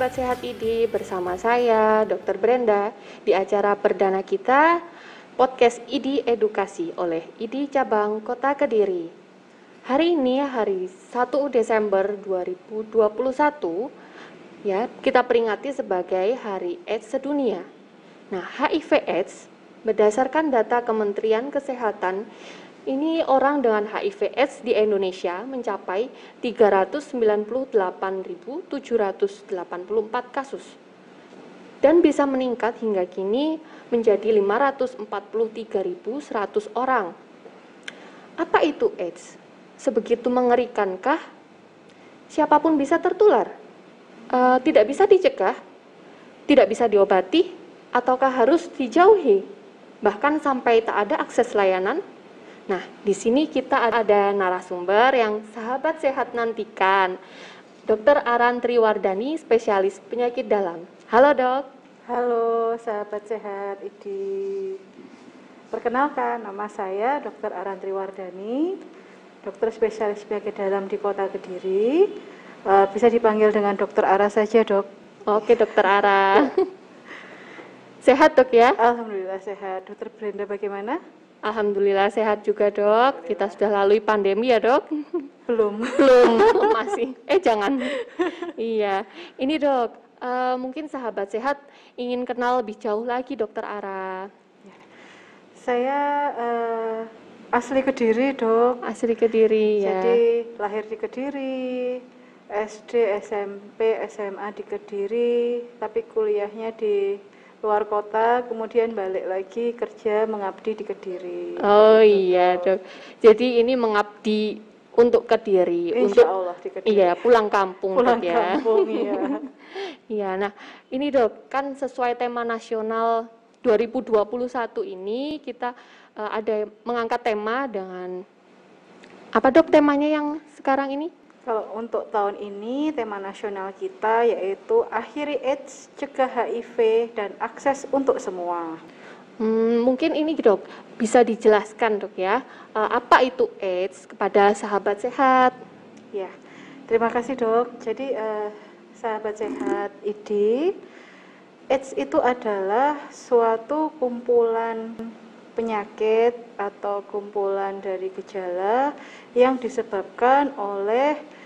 sahabat sehat ID, bersama saya Dr. Brenda di acara perdana kita podcast ID Edukasi oleh ID Cabang Kota Kediri. Hari ini hari 1 Desember 2021 ya, kita peringati sebagai Hari AIDS Sedunia. Nah, HIV AIDS berdasarkan data Kementerian Kesehatan, ini orang dengan HIV AIDS di Indonesia mencapai 398.784 kasus dan bisa meningkat hingga kini menjadi 543.100 orang. Apa itu AIDS? Sebegitu mengerikankah? Siapapun bisa tertular? Tidak bisa dicegah? Tidak bisa diobati? Ataukah harus dijauhi? Bahkan sampai tak ada akses layanan? Nah, di sini kita ada narasumber yang sahabat sehat nantikan, Dr. Aran Triwardani, spesialis penyakit dalam. Halo dok. Halo sahabat sehat ID. Perkenalkan, nama saya Dr. Aran Triwardani, dokter spesialis penyakit dalam di Kota Kediri. Bisa dipanggil dengan Dr. Ara saja, dok. Oke, Dr. Ara. Sehat dok ya? Alhamdulillah sehat. Dr. Brenda bagaimana? Alhamdulillah sehat juga dok. Kita sudah lalui pandemi ya dok? Belum. Belum, masih. Jangan. Iya, ini dok, mungkin sahabat sehat ingin kenal lebih jauh lagi Dokter Ara. Saya asli Kediri, dok. Asli Kediri ya. Jadi lahir di Kediri, SD, SMP, SMA di Kediri, tapi kuliahnya di luar kota, kemudian balik lagi kerja mengabdi di Kediri. Oh iya dok. Jadi ini mengabdi untuk Kediri. Insya Allah di Kediri. Iya, pulang kampung Pulang dok ya. kampung ya. Iya, nah ini dok, kan sesuai tema nasional 2021 ini kita ada mengangkat tema dengan apa dok temanya yang sekarang ini? Kalau untuk tahun ini tema nasional kita yaitu Akhiri AIDS, Cegah HIV dan Akses untuk Semua. Mungkin ini dok, bisa dijelaskan dok ya, apa itu AIDS kepada sahabat sehat? Ya, terima kasih dok. Jadi sahabat sehat ID, AIDS itu adalah suatu kumpulan penyakit atau kumpulan dari gejala yang disebabkan oleh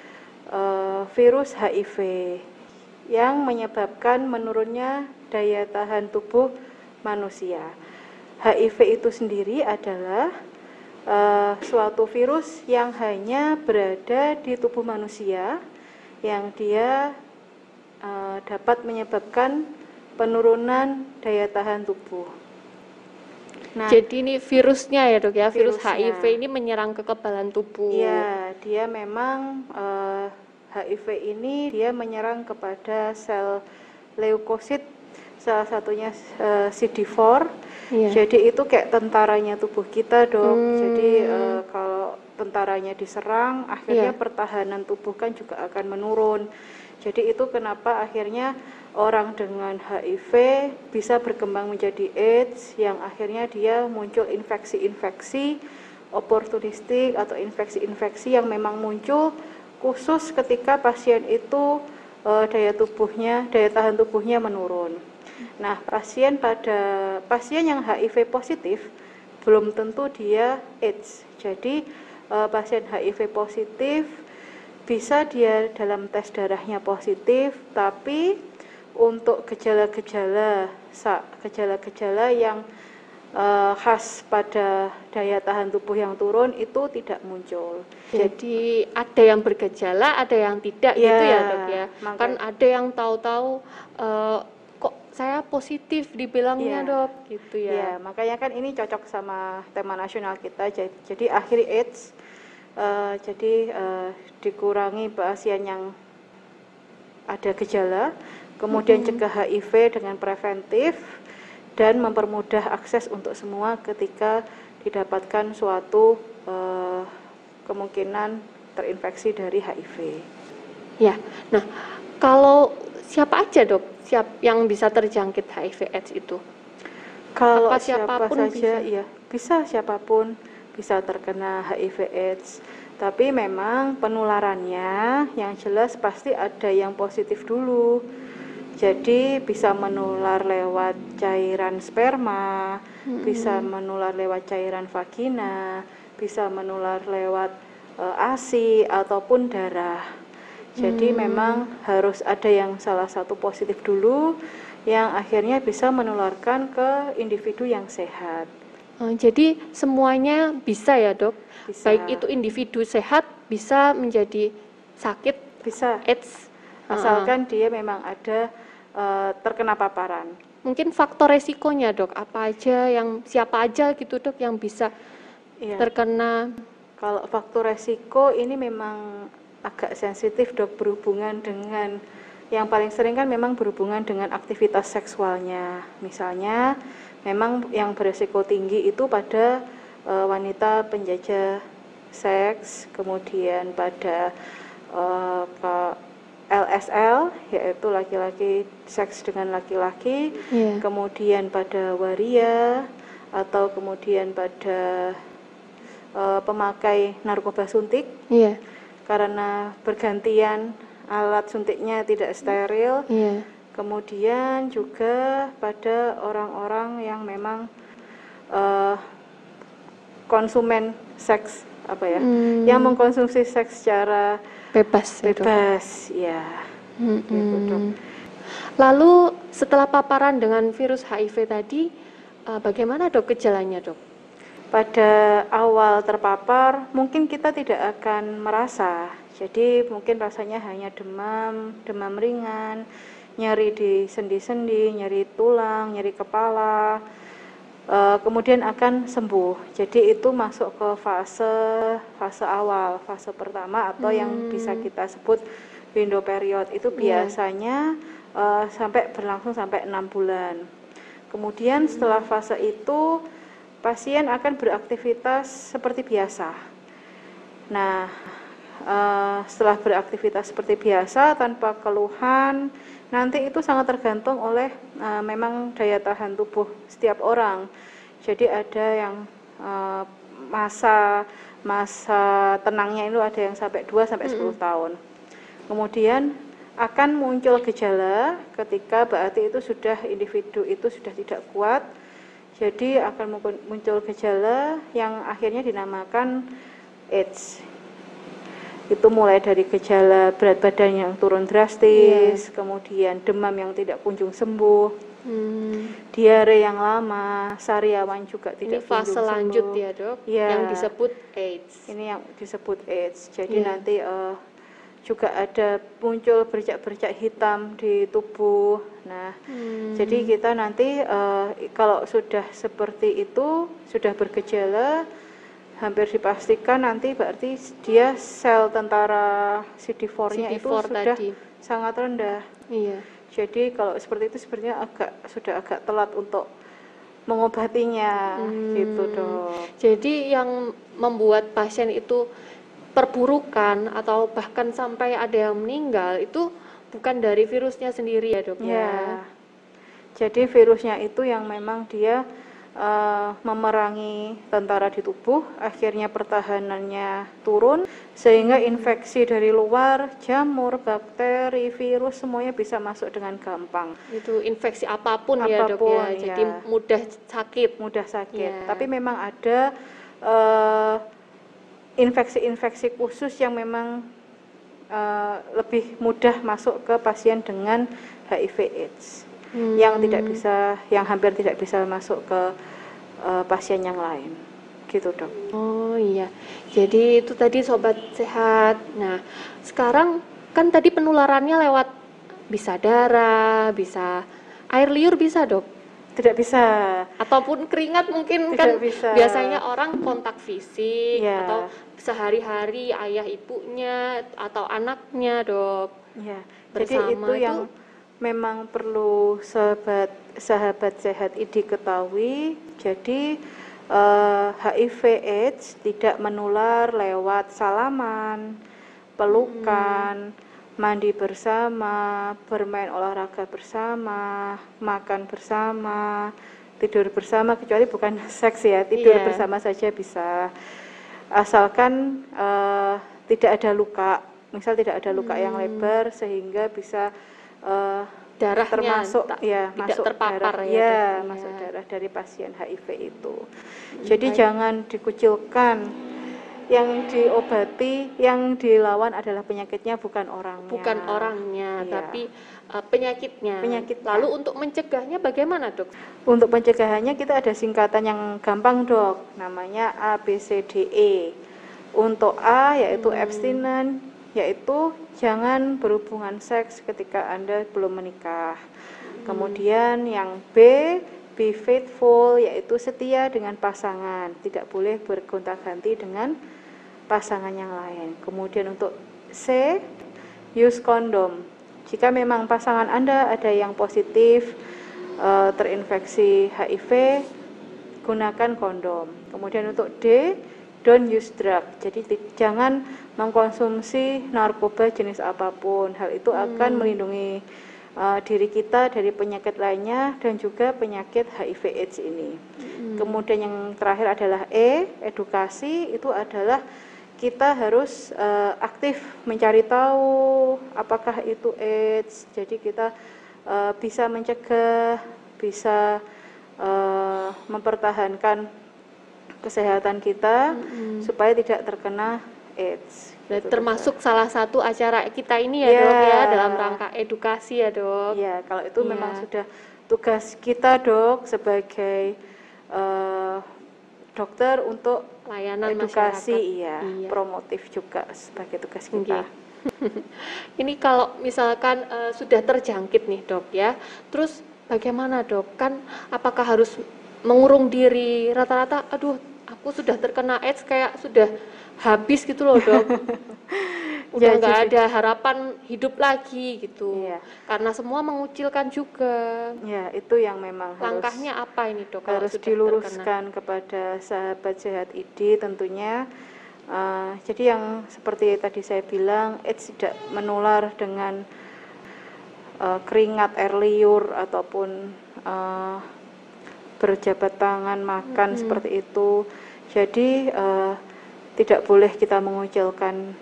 virus HIV yang menyebabkan menurunnya daya tahan tubuh manusia. HIV itu sendiri adalah suatu virus yang hanya berada di tubuh manusia, yang dia dapat menyebabkan penurunan daya tahan tubuh. Nah, jadi ini virusnya ya dok ya, virus virusnya. HIV ini menyerang kekebalan tubuh. Iya, dia memang HIV ini dia menyerang kepada sel leukosit, salah satunya CD4. Iya. Jadi itu kayak tentaranya tubuh kita dok. Jadi kalau tentaranya diserang, akhirnya pertahanan tubuh kan juga akan menurun. Jadi itu kenapa akhirnya orang dengan HIV bisa berkembang menjadi AIDS, yang akhirnya dia muncul infeksi-infeksi oportunistik atau infeksi-infeksi yang memang muncul khusus ketika pasien itu daya tahan tubuhnya menurun. Nah, pasien yang HIV positif belum tentu dia AIDS. Jadi pasien HIV positif bisa dia dalam tes darahnya positif, tapi untuk gejala-gejala yang khas pada daya tahan tubuh yang turun itu tidak muncul. Jadi ada yang bergejala, ada yang tidak gitu ya dok ya. Kan ada yang tahu-tahu kok saya positif dibilangnya dok gitu ya. Ya, makanya kan ini cocok sama tema nasional kita. Jadi akhiri AIDS, dikurangi pasien yang ada gejala, kemudian cegah HIV dengan preventif, dan mempermudah akses untuk semua ketika didapatkan suatu kemungkinan terinfeksi dari HIV. Ya, nah kalau siapa aja dok yang bisa terjangkit HIV/AIDS itu? Kalau siapapun saja, bisa siapapun bisa terkena HIV/AIDS. Tapi memang penularannya yang jelas pasti ada yang positif dulu. Jadi bisa menular lewat cairan sperma, bisa menular lewat cairan vagina, bisa menular lewat ASI ataupun darah. Jadi memang harus ada yang salah satu positif dulu yang akhirnya bisa menularkan ke individu yang sehat. Jadi semuanya bisa ya dok? Bisa. Baik itu individu sehat bisa menjadi sakit Bisa. AIDS. Asalkan dia memang ada terkena paparan. Mungkin faktor resikonya dok, apa aja yang siapa aja gitu dok yang bisa terkena? Kalau faktor resiko ini memang agak sensitif dok, berhubungan dengan yang paling sering kan memang berhubungan dengan aktivitas seksualnya. Misalnya memang yang beresiko tinggi itu pada wanita penjajah seks, kemudian pada LSL, yaitu laki-laki seks dengan laki-laki, kemudian pada waria, atau kemudian pada pemakai narkoba suntik, karena bergantian alat suntiknya tidak steril, kemudian juga pada orang-orang yang memang konsumen seks, yang mengkonsumsi seks secara bebas ya. Gitu. Lalu setelah paparan dengan virus HIV tadi, bagaimana dok gejalanya dok? Pada awal terpapar mungkin kita tidak akan merasa, jadi mungkin rasanya hanya demam ringan, nyeri di sendi-sendi, nyeri tulang, nyeri kepala, kemudian akan sembuh. Jadi itu masuk ke fase awal, fase pertama atau yang bisa kita sebut window period. Itu biasanya berlangsung sampai 6 bulan. Kemudian setelah fase itu pasien akan beraktivitas seperti biasa. Nah, setelah beraktivitas seperti biasa tanpa keluhan, nanti itu sangat tergantung oleh memang daya tahan tubuh setiap orang. Jadi ada yang masa tenangnya itu ada yang sampai 2 sampai 10 tahun. Kemudian akan muncul gejala ketika berarti itu individu itu sudah tidak kuat. Jadi akan muncul gejala yang akhirnya dinamakan AIDS. Itu mulai dari gejala berat badan yang turun drastis, kemudian demam yang tidak kunjung sembuh, diare yang lama, sariawan juga tidak kunjung sembuh. Ini fase lanjut ya dok, yang disebut AIDS. Ini yang disebut AIDS. Jadi nanti juga ada muncul bercak-bercak hitam di tubuh. Nah, jadi kita nanti kalau sudah seperti itu, sudah bergejala, hampir dipastikan nanti berarti dia sel tentara CD4-nya itu sudah sangat rendah. Jadi kalau seperti itu sebenarnya sudah agak telat untuk mengobatinya, gitu dok. Jadi yang membuat pasien itu perburukan atau bahkan sampai ada yang meninggal itu bukan dari virusnya sendiri ya dok ya? Jadi virusnya itu yang memang dia memerangi tentara di tubuh, akhirnya pertahanannya turun, sehingga infeksi dari luar, jamur, bakteri, virus, semuanya bisa masuk dengan gampang. Itu infeksi apapun ya dok ya, jadi mudah sakit. Tapi memang ada infeksi-infeksi khusus yang memang lebih mudah masuk ke pasien dengan HIV/AIDS. Yang hampir tidak bisa masuk ke pasien yang lain, gitu dok. Oh iya, jadi itu tadi sobat sehat. Nah, sekarang kan tadi penularannya lewat bisa darah, bisa air liur bisa dok? Tidak bisa. Ataupun keringat mungkin tidak kan bisa. Biasanya orang kontak fisik atau sehari-hari ayah ibunya atau anaknya dok. Jadi itu yang memang perlu sahabat sehat ID ketahui. Jadi HIV/AIDS tidak menular lewat salaman, pelukan, mandi bersama, bermain olahraga bersama, makan bersama, tidur bersama, kecuali bukan seks ya, tidur bersama saja bisa. Asalkan tidak ada luka, misal tidak ada luka yang lebar sehingga bisa darahnya termasuk ya tidak masuk terpapar darah, ya, ya Dok? masuk Ya. darah dari pasien HIV itu. Jadi Baik. jangan dikucilkan. Yang diobati, yang dilawan adalah penyakitnya, bukan orangnya. Bukan orangnya, Iya. tapi penyakitnya. Penyakitnya. Lalu untuk mencegahnya bagaimana, Dok? Untuk pencegahannya kita ada singkatan yang gampang, Dok. Namanya ABCDE. Untuk A yaitu abstinent, yaitu jangan berhubungan seks ketika Anda belum menikah. Kemudian yang B, be faithful, yaitu setia dengan pasangan, tidak boleh bergonta-ganti dengan pasangan yang lain. Kemudian untuk C, use kondom. Jika memang pasangan Anda ada yang positif terinfeksi HIV, gunakan kondom. Kemudian untuk D, don't use drug. Jadi jangan mengkonsumsi narkoba jenis apapun. Hal itu akan melindungi diri kita dari penyakit lainnya dan juga penyakit HIV/AIDS ini. Kemudian yang terakhir adalah E, edukasi. Itu adalah kita harus aktif mencari tahu apakah itu AIDS. Jadi kita bisa mencegah, bisa mempertahankan kesehatan kita supaya tidak terkena AIDS. Gitu, termasuk salah satu acara kita ini ya, Dok ya, dalam rangka edukasi ya, Dok. Ya, kalau itu memang sudah tugas kita, Dok, sebagai dokter untuk layanan edukasi, masyarakat. Promotif juga sebagai tugas kita. Ini kalau misalkan sudah terjangkit nih, Dok ya, terus bagaimana, Dok? Kan apakah harus mengurung diri? Rata-rata, aduh, aku sudah terkena AIDS, kayak sudah habis gitu loh, Dok. Udah nggak ada harapan hidup lagi gitu. Karena semua mengucilkan juga. Ya, itu yang memang langkahnya apa ini, Dok? Harus diluruskan kepada sahabat sehat ID tentunya. Jadi yang seperti tadi saya bilang, AIDS tidak menular dengan keringat, air liur ataupun berjabat tangan, makan seperti itu. Jadi tidak boleh kita mengucilkan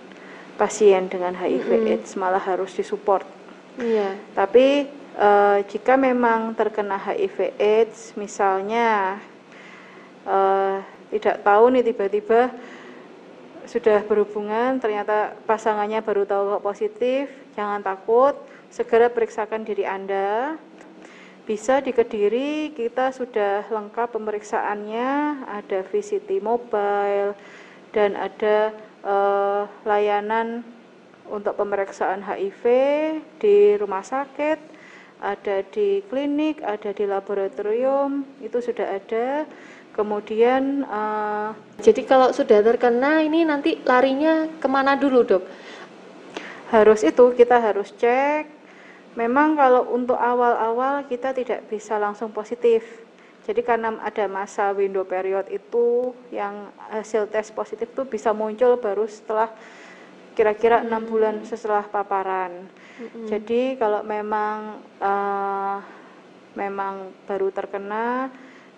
pasien dengan HIV/AIDS, malah harus disupport. Tapi jika memang terkena HIV/AIDS, misalnya tidak tahu nih, tiba-tiba sudah berhubungan, ternyata pasangannya baru tahu positif, jangan takut, segera periksakan diri Anda. Bisa di Kediri kita sudah lengkap pemeriksaannya, ada VCT mobile dan ada layanan untuk pemeriksaan HIV di rumah sakit, ada di klinik, ada di laboratorium, itu sudah ada. Kemudian jadi kalau sudah terkena ini nanti larinya kemana dulu, Dok? Kita harus cek. Memang kalau untuk awal-awal kita tidak bisa langsung positif. Jadi karena ada masa window period itu, yang hasil tes positif itu bisa muncul baru setelah kira-kira 6 bulan setelah paparan. Jadi kalau memang baru terkena,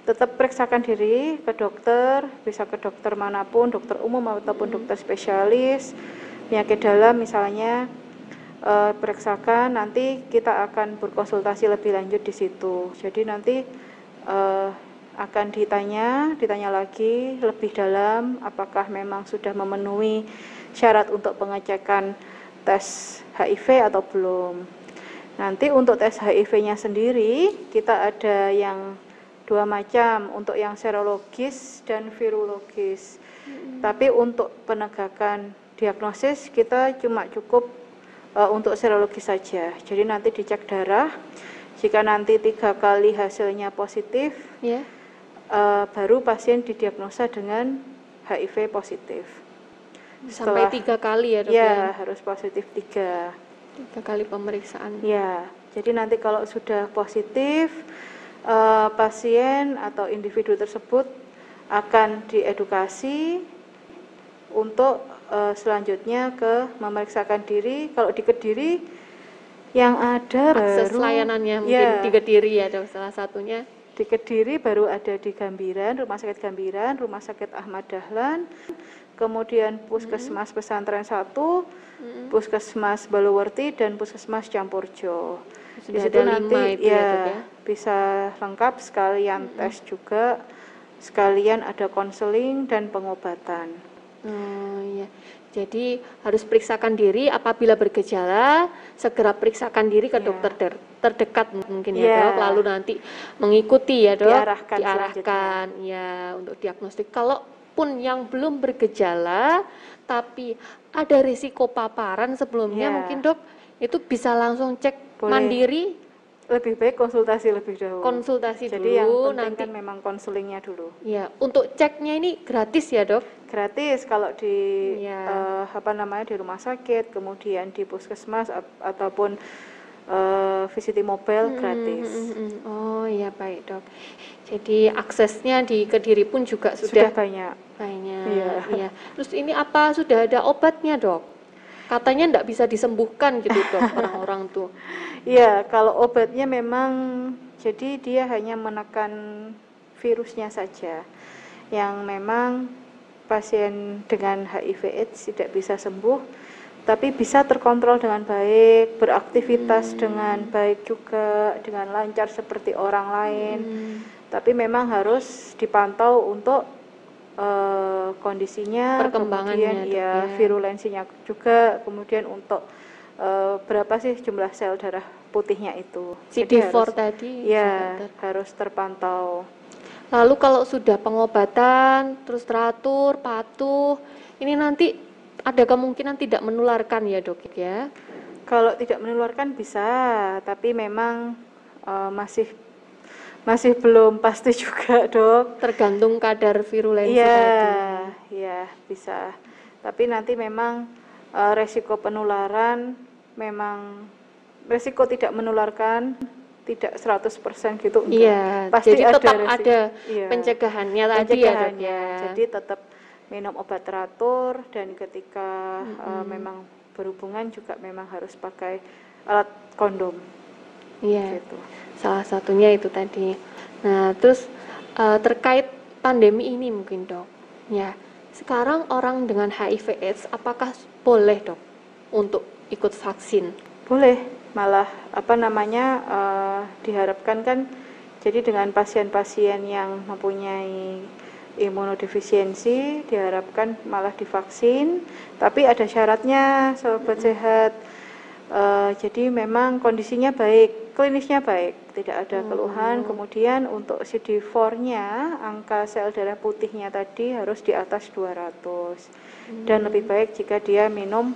tetap periksakan diri ke dokter, bisa ke dokter manapun, dokter umum ataupun dokter spesialis penyakit dalam misalnya. Periksakan, nanti kita akan berkonsultasi lebih lanjut di situ. Jadi nanti akan ditanya lagi lebih dalam apakah memang sudah memenuhi syarat untuk pengecekan tes HIV atau belum. Nanti untuk tes HIV-nya sendiri kita ada yang 2 macam, untuk yang serologis dan virologis. Tapi untuk penegakan diagnosis kita cuma cukup untuk serologis saja. Jadi nanti dicek darah, jika nanti 3 kali hasilnya positif, baru pasien didiagnosa dengan HIV positif. Sampai 3 kali ya, Dok? Ya, harus positif 3 kali pemeriksaan. Ya, jadi nanti kalau sudah positif, pasien atau individu tersebut akan diedukasi untuk selanjutnya ke memeriksakan diri. Kalau di Kediri yang ada akses baru layanannya mungkin di Kediri ya, Dok, salah satunya. Di Kediri baru ada di Gambiran, Rumah Sakit Gambiran, Rumah Sakit Ahmad Dahlan, kemudian Puskesmas Pesantren 1, Puskesmas Baluwerti dan Puskesmas Campurjo. Di situ nanti ya bisa lengkap, sekalian tes juga, sekalian ada konseling dan pengobatan. Oh iya. Jadi harus periksakan diri, apabila bergejala segera periksakan diri ke dokter terdekat mungkin ya Dok, lalu nanti mengikuti ya Dok, diarahkan ya untuk diagnostik. Kalaupun yang belum bergejala tapi ada risiko paparan sebelumnya mungkin Dok, itu bisa langsung cek mandiri. Lebih baik konsultasi lebih dahulu. Jadi yang penting nanti kan memang konselingnya dulu. Ya, untuk ceknya ini gratis ya Dok? Gratis kalau di di rumah sakit, kemudian di puskesmas ataupun visiting mobile gratis. Oh iya, baik Dok. Jadi aksesnya di Kediri pun juga sudah banyak. Iya. Terus ini apa sudah ada obatnya Dok? Katanya enggak bisa disembuhkan gitu Dok orang-orang tuh. Iya, kalau obatnya memang jadi dia hanya menekan virusnya saja, yang memang pasien dengan HIV/AIDS tidak bisa sembuh, tapi bisa terkontrol dengan baik, beraktivitas dengan baik juga, dengan lancar seperti orang lain. Tapi memang harus dipantau untuk kondisinya, perkembangannya, kemudian virulensinya juga, kemudian untuk berapa sih jumlah sel darah putihnya itu. CD4 tadi harus terpantau. Lalu kalau sudah pengobatan terus teratur, patuh, ini nanti ada kemungkinan tidak menularkan ya Dok ya? Kalau tidak menularkan bisa, tapi memang masih belum pasti juga Dok. Tergantung kadar virulensi tadi. Iya, bisa. Tapi nanti memang resiko penularan memang resiko tidak menularkan tidak 100% gitu enggak. Iya, pasti jadi tetap ada pencegahannya tadi ya Dok ya. Jadi tetap minum obat teratur dan ketika memang berhubungan juga memang harus pakai alat kondom. Iya. Gitu. Salah satunya itu tadi. Nah, terus terkait pandemi ini mungkin Dok. Ya. Sekarang orang dengan HIV/AIDS apakah boleh Dok untuk ikut vaksin? Boleh, malah diharapkan kan jadi dengan pasien-pasien yang mempunyai imunodefisiensi diharapkan malah divaksin, tapi ada syaratnya sobat sehat. Jadi memang kondisinya baik, klinisnya baik, tidak ada keluhan. Kemudian untuk CD4-nya, angka sel darah putihnya tadi harus di atas 200 dan lebih baik jika dia minum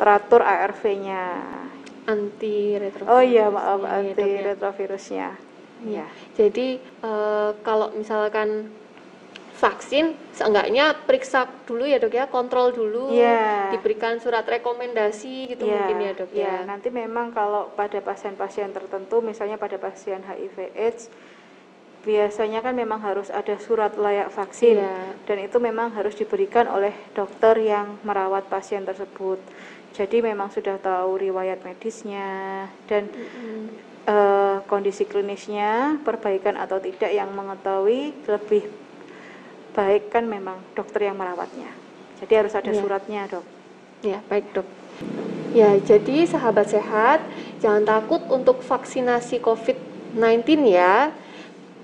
teratur ARV-nya. Antiretrovirusnya. Ya. Jadi kalau misalkan vaksin, seenggaknya periksa dulu ya Dok ya, kontrol dulu, diberikan surat rekomendasi gitu mungkin ya Dok ya. Nanti memang kalau pada pasien-pasien tertentu, misalnya pada pasien HIV/AIDS, biasanya kan memang harus ada surat layak vaksin dan itu memang harus diberikan oleh dokter yang merawat pasien tersebut. Jadi memang sudah tahu riwayat medisnya dan kondisi klinisnya, perbaikan atau tidak yang mengetahui, lebih baik kan memang dokter yang merawatnya. Jadi harus ada suratnya Dok. Ya, baik Dok. Ya, jadi sahabat sehat, jangan takut untuk vaksinasi COVID-19 ya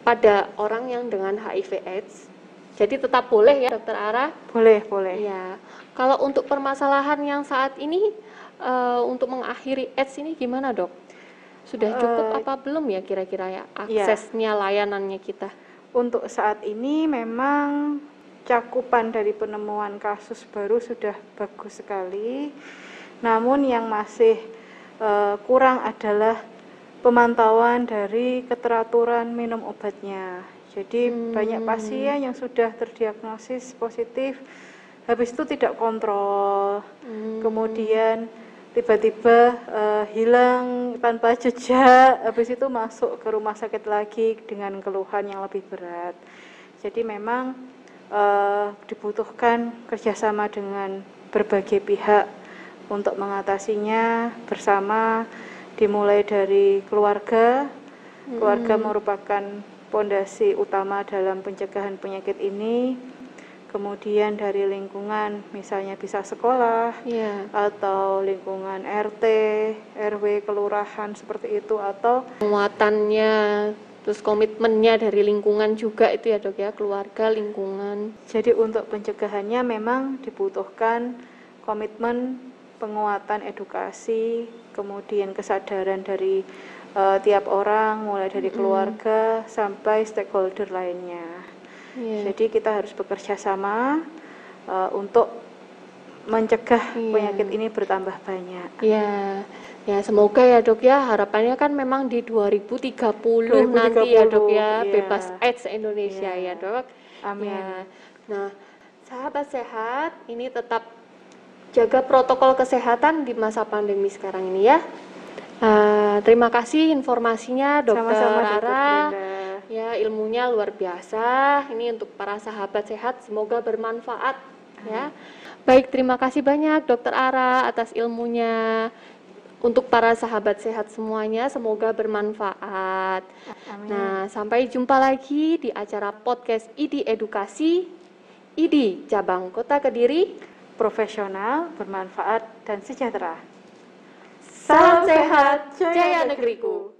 pada orang yang dengan HIV/AIDS. Jadi tetap boleh ya Dokter Ara? Boleh. Ya. Kalau untuk permasalahan yang saat ini untuk mengakhiri AIDS ini gimana Dok? Sudah cukup apa belum ya kira-kira ya aksesnya layanannya kita? Untuk saat ini memang cakupan dari penemuan kasus baru sudah bagus sekali. Namun yang masih kurang adalah pemantauan dari keteraturan minum obatnya. Jadi banyak pasien yang sudah terdiagnosis positif, habis itu tidak kontrol, kemudian tiba-tiba hilang tanpa jejak, habis itu masuk ke rumah sakit lagi dengan keluhan yang lebih berat. Jadi memang dibutuhkan kerjasama dengan berbagai pihak untuk mengatasinya bersama, dimulai dari keluarga. Keluarga merupakan pondasi utama dalam pencegahan penyakit ini. kemudian dari lingkungan, misalnya bisa sekolah, atau lingkungan RT, RW, kelurahan seperti itu, atau penguatannya, terus komitmennya dari lingkungan juga itu ya dok ya, keluarga, lingkungan. Jadi untuk pencegahannya memang dibutuhkan komitmen, penguatan edukasi, kemudian kesadaran dari tiap orang, mulai dari keluarga sampai stakeholder lainnya. Jadi kita harus bekerja sama untuk mencegah penyakit ini bertambah banyak. Ya semoga ya dok ya, harapannya kan memang di 2030 nanti ya dok ya, bebas AIDS Indonesia ya dok. Amin. Nah sahabat sehat, ini tetap jaga protokol kesehatan di masa pandemi sekarang ini ya. Terima kasih informasinya Dokter Rara. Ya ilmunya luar biasa. Ini untuk para sahabat sehat, semoga bermanfaat ya. Baik, terima kasih banyak Dokter Ara atas ilmunya. Untuk para sahabat sehat semuanya, semoga bermanfaat. Amin. Nah, sampai jumpa lagi di acara podcast ID Edukasi, ID Cabang Kota Kediri. Profesional, bermanfaat, dan sejahtera. Salam sehat, jaya negeriku.